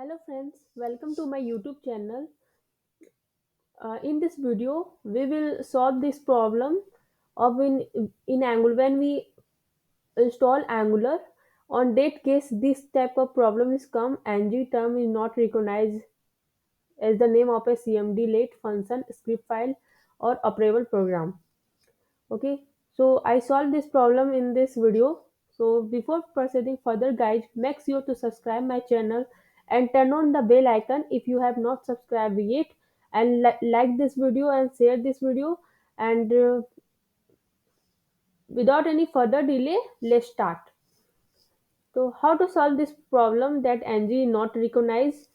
Hello friends, welcome to my YouTube channel. In this video, we will solve this problem of in Angular when we install Angular. On that case, this type of problem is come. ng term is not recognized as the name of a CMD late function, script file, or operable program. Okay, so I solved this problem in this video. So before proceeding further, guys, make sure to subscribe my channel and turn on the bell icon if you have not subscribed yet, and like this video and share this video. And without any further delay, let's start. So how to solve this problem that ng not recognized?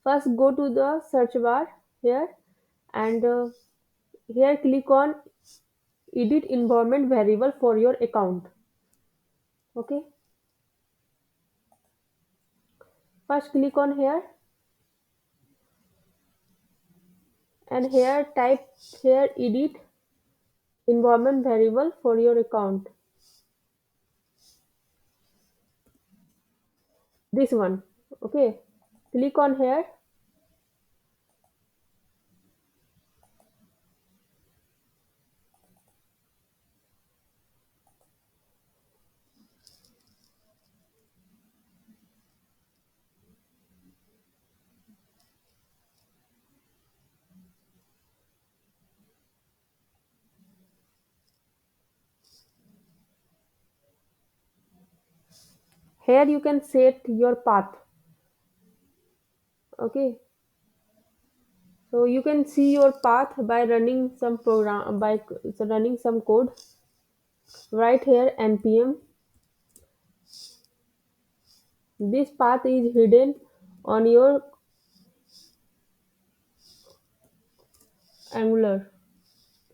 First, go to the search bar here, and here click on edit environment variable for your account. Okay, first click on here, and here type here edit environment variable for your account, this one. Okay, click on here, here you can set your path. Okay, so you can see your path by running some program, by running some code. Right here npm, this path is hidden on your Angular.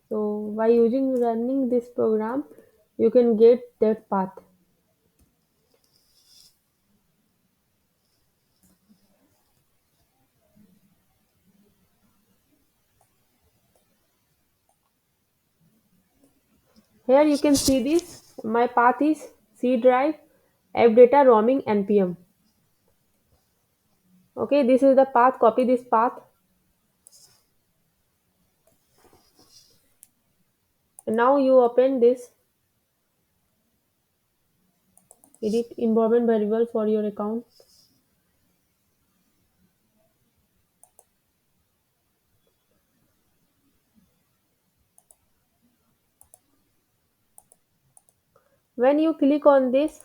So by using running this program, you can get that path. Here you can see this. My path is C drive, app data roaming npm. Okay, this is the path. Copy this path. And now you open this edit environment variable for your account. When you click on this,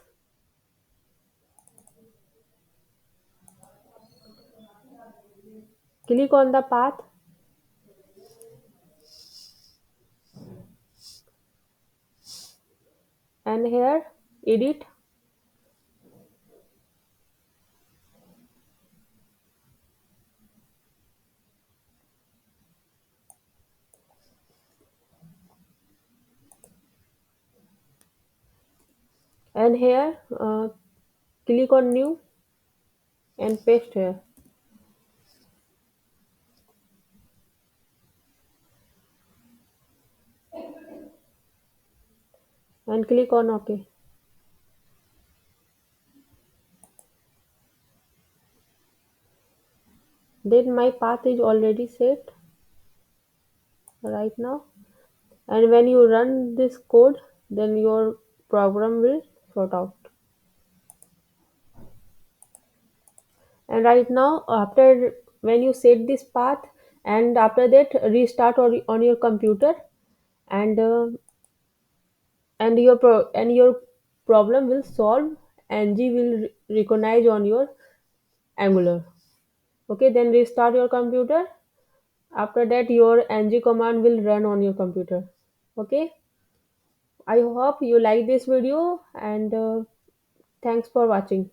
click on the path, and here edit, and here click on new and paste here, and click on OK. Then my path is already set right now, and when you run this code, then your program will sort out. And right now, after when you set this path, and after that restart on your computer, and your problem will solve, and G will recognize on your Angular. Okay, then restart your computer. After that, your ng command will run on your computer. Okay, I hope you like this video, and thanks for watching.